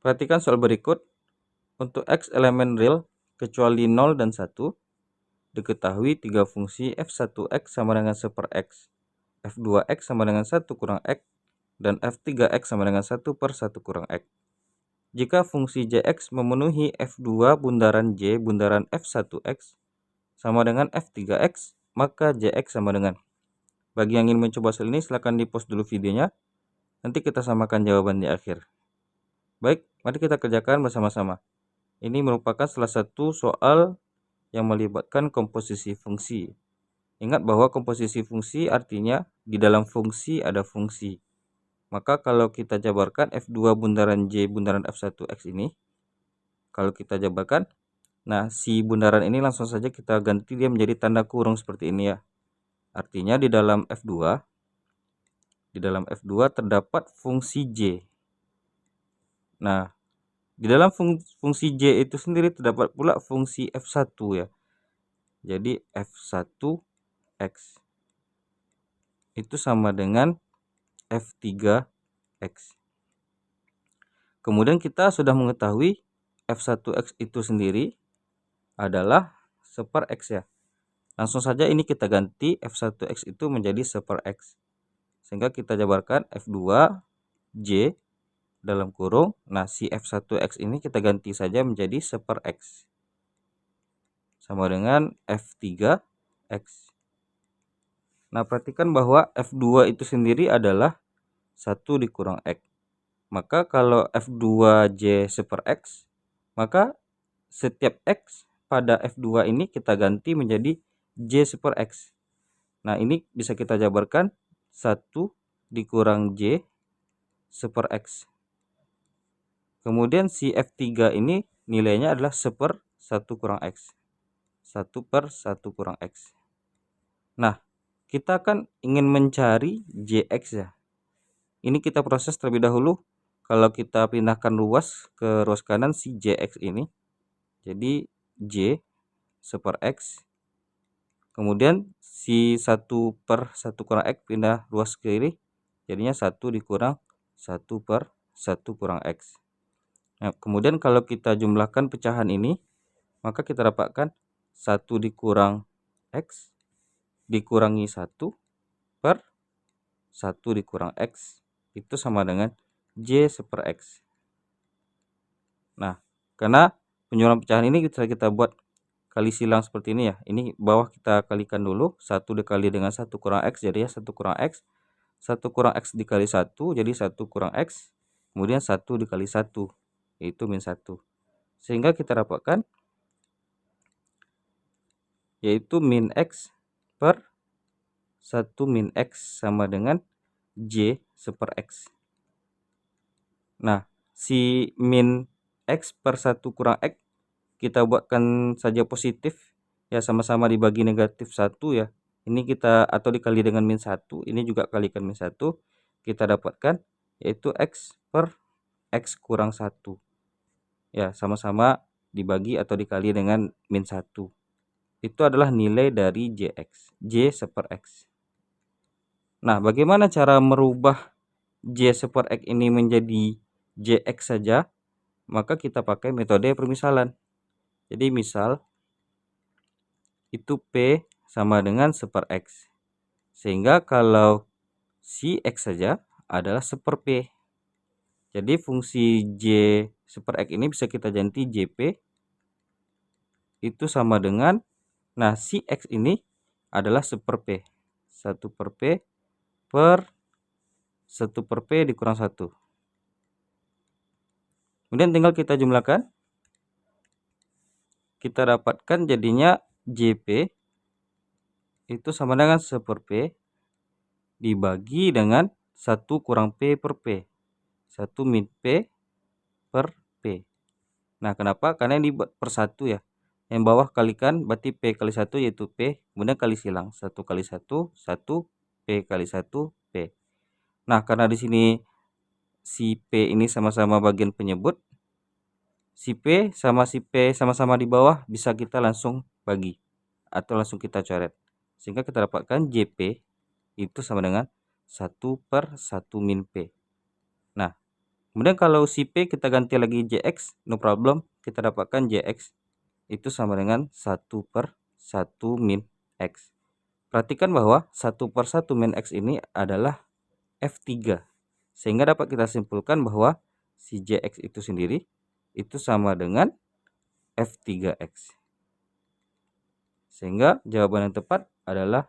Perhatikan soal berikut. Untuk X elemen real kecuali 0 dan 1, diketahui 3 fungsi f1x sama dengan 1 per x, f2x sama dengan 1 kurang x, dan f3x sama dengan 1 per 1 kurang x. Jika fungsi jx memenuhi f2 bundaran j bundaran f1x sama dengan f3x, maka jx sama dengan. Bagi yang ingin mencoba soal ini, silahkan di pause dulu videonya. Nanti kita samakan jawaban di akhir. Baik, mari kita kerjakan bersama-sama. Ini merupakan salah satu soal yang melibatkan komposisi fungsi. Ingat bahwa komposisi fungsi artinya di dalam fungsi ada fungsi. Maka kalau kita jabarkan f2 bundaran j bundaran f1x ini, kalau kita jabarkan, nah si bundaran ini langsung saja kita ganti dia menjadi tanda kurung seperti ini ya. Artinya di dalam f2 terdapat fungsi j. Nah, di dalam fungsi j itu sendiri terdapat pula fungsi f1 ya. Jadi f1x itu sama dengan f3x. Kemudian kita sudah mengetahui f1x itu sendiri adalah 1 per x ya. Langsung saja ini kita ganti f1x itu menjadi 1 per x. Sehingga kita jabarkan f2j dalam kurung. Nah, si f1x ini kita ganti saja menjadi 1 per x. Sama dengan f3x. Nah, perhatikan bahwa f2 itu sendiri adalah 1 dikurang x. Maka kalau f2j 1 per x, maka setiap x pada f2 ini kita ganti menjadi j 1 per x. Nah, ini bisa kita jabarkan 1 dikurang j 1 per x. Kemudian si f3 ini nilainya adalah 1 per 1 kurang x. 1 per 1 kurang x. Nah, kita kan ingin mencari jx ya. Ini kita proses terlebih dahulu. Kalau kita pindahkan ruas ke ruas kanan si jx ini, jadi j 1 per x. Kemudian si 1 per 1 kurang x pindah ruas ke kiri, jadinya 1 dikurang 1 per 1 kurang x. Nah, kemudian kalau kita jumlahkan pecahan ini, maka kita dapatkan 1 dikurang x dikurangi 1 per 1 dikurang x itu sama dengan j 1 per x. Nah, karena penjumlahan pecahan ini kita buat kali silang seperti ini ya. Ini bawah kita kalikan dulu, 1 dikali dengan 1 kurang x jadi 1 kurang x. 1 kurang x dikali 1 jadi 1 kurang x. Kemudian 1 dikali 1 yaitu min 1. Sehingga kita dapatkan yaitu min x per 1 min x sama dengan j 1 per x. Nah, si min x per 1 kurang x kita buatkan saja positif ya, sama-sama dibagi negatif 1 ya. Ini kita atau dikali dengan min 1, ini juga kalikan min 1, kita dapatkan yaitu x per x kurang 1. Ya, sama-sama dibagi atau dikali dengan min 1. Itu adalah nilai dari jx, j 1 per x. Nah, bagaimana cara merubah j 1 per x ini menjadi jx saja? Maka kita pakai metode permisalan. Jadi misal itu p sama dengan 1 per x. Sehingga kalau si x saja adalah 1 per p. Jadi fungsi j 1 per x ini bisa kita ganti jp itu sama dengan, nah si x ini adalah 1 per p. 1 per p per 1 per p dikurang 1. Kemudian tinggal kita jumlahkan. Kita dapatkan jadinya jp itu sama dengan 1 per p dibagi dengan 1 kurang p per p. 1 min p per p. Nah, kenapa? Karena ini per 1 ya. Yang bawah kalikan berarti p kali 1 yaitu p. Kemudian kali silang. 1 kali 1, 1. P kali 1, p. Nah, karena di sini si p ini sama-sama bagian penyebut. Si p sama si p sama-sama di bawah bisa kita langsung bagi. Atau langsung kita coret. Sehingga kita dapatkan jp itu sama dengan 1 per 1 min p. Nah, Kemudian kalau si P kita ganti lagi JX, no problem, kita dapatkan JX itu sama dengan 1/1 min X. Perhatikan bahwa 1/1 min X ini adalah F3. Sehingga dapat kita simpulkan bahwa si JX itu sendiri itu sama dengan F3X. Sehingga jawaban yang tepat adalah